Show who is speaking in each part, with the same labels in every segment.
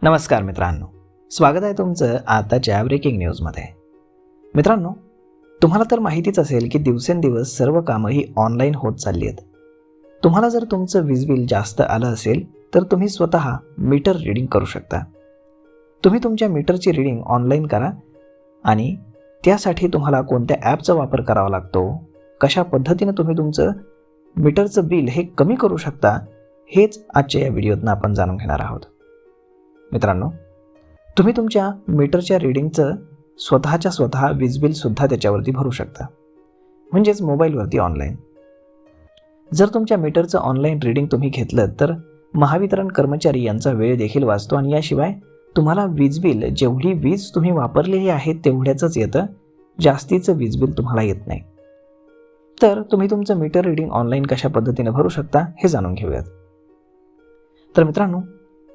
Speaker 1: नमस्कार मित्रांनो, स्वागत आहे तुमचं आताच्या ब्रेकिंग न्यूजमध्ये. मित्रांनो, तुम्हाला तर माहितीच असेल की दिवसेंदिवस सर्व कामं ही ऑनलाईन होत चालली आहेत. तुम्हाला जर तुमचं वीज बिल जास्त आलं असेल तर तुम्ही स्वतः मीटर रीडिंग करू शकता. तुम्ही तुमच्या मीटरची रीडिंग ऑनलाईन करा आणि त्यासाठी तुम्हाला कोणत्या ॲपचा वापर करावा लागतो, कशा पद्धतीने तुम्ही तुमचं मीटरचं बिल हे कमी करू शकता, हेच आजच्या या व्हिडिओतून आपण जाणून घेणार आहोत. मित्रांनो, तुम्ही तुमच्या मीटरच्या रीडिंगचं स्वतः वीज बिलसुद्धा त्याच्यावरती भरू शकता, म्हणजेच मोबाईलवरती ऑनलाईन. जर तुमच्या मीटरचं ऑनलाईन रीडिंग तुम्ही घेतलं तर महावितरण कर्मचारी यांचा वेळ देखील वाचतो आणि याशिवाय तुम्हाला वीज बिल जेवढी वीज तुम्ही वापरलेली आहे तेवढ्याचंच येतं, जास्तीचं वीज बिल तुम्हाला येत नाही. तर तुम्ही तुमचं मीटर रीडिंग ऑनलाईन कशा पद्धतीने भरू शकता हे जाणून घेऊयात. तर मित्रांनो,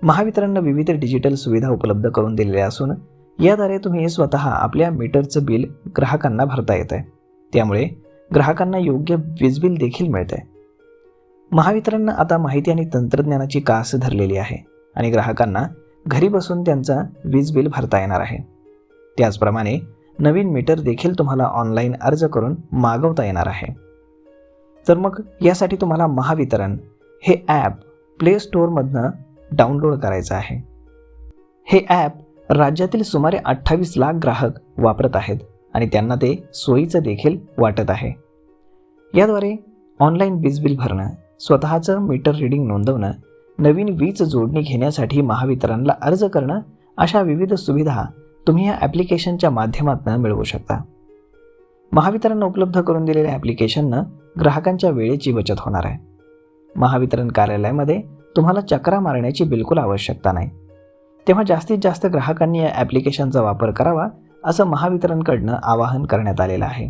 Speaker 1: महावितरणनं विविध डिजिटल सुविधा उपलब्ध करून दिलेल्या असून याद्वारे तुम्ही स्वतः आपल्या मीटरचं बिल ग्राहकांना भरता येत आहे. त्यामुळे ग्राहकांना योग्य वीज बिल देखील मिळत आहे. महावितरणनं आता माहिती आणि तंत्रज्ञानाची कास धरलेली आहे आणि ग्राहकांना घरी बसून त्यांचा वीज बिल भरता येणार आहे. त्याचप्रमाणे नवीन मीटर देखील तुम्हाला ऑनलाईन अर्ज करून मागवता येणार आहे. तर मग यासाठी तुम्हाला महावितरण हे ॲप प्ले स्टोअरमधनं डाउनलोड करायचं आहे. हे ॲप राज्यातील सुमारे 28 लाख ग्राहक वापरत आहेत आणि त्यांना ते सोयीचं देखील वाटत आहे. याद्वारे ऑनलाईन वीज बिल भरणं, स्वतःचं मीटर रीडिंग नोंदवणं, नवीन वीज जोडणी घेण्यासाठी महावितरणला अर्ज करणं, अशा विविध सुविधा तुम्ही या ॲप्लिकेशनच्या माध्यमातून मिळवू शकता. महावितरणनं उपलब्ध करून दिलेल्या ॲप्लिकेशननं ग्राहकांच्या वेळेची बचत होणार आहे. महावितरण कार्यालयामध्ये तुम्हाला चक्रा मारण्याची बिलकुल आवश्यकता नाही. तेव्हा जास्तीत जास्त ग्राहकांनी या ॲप्लिकेशनचा वापर करावा असं महावितरणकडनं आवाहन करण्यात आलेलं आहे.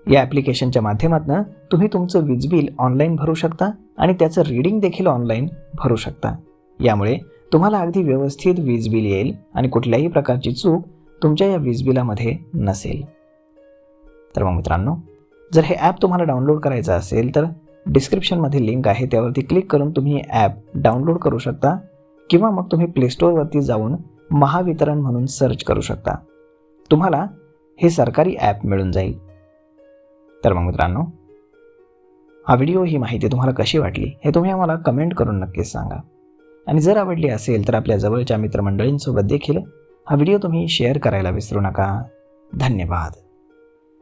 Speaker 1: या ॲप्लिकेशनच्या माध्यमातून तुम्ही तुमचं वीज बिल ऑनलाईन भरू शकता आणि त्याचं रीडिंग देखील ऑनलाईन भरू शकता. यामुळे तुम्हाला अगदी व्यवस्थित वीज बिल येईल आणि कुठल्याही प्रकारची चूक तुमच्या या वीज बिलामध्ये नसेल. तर मग मित्रांनो, जर हे ॲप तुम्हाला डाउनलोड करायचं असेल तर डिस्क्रिप्शनमध्ये लिंक आहे, त्यावरती क्लिक करून तुम्ही हे ॲप डाउनलोड करू शकता किंवा मग तुम्ही प्ले स्टोअरवरती जाऊन महावितरण म्हणून सर्च करू शकता. तुम्हाला हे सरकारी ॲप मिळून जाईल. तर मग मित्रांनो, हा व्हिडिओ, ही माहिती तुम्हाला कशी वाटली हे तुम्ही आम्हाला कमेंट करून नक्कीच सांगा. आणि जर आवडली असेल तर आपल्या जवळच्या मित्रमंडळींसोबत देखील हा व्हिडिओ तुम्ही शेअर करायला विसरू नका. धन्यवाद.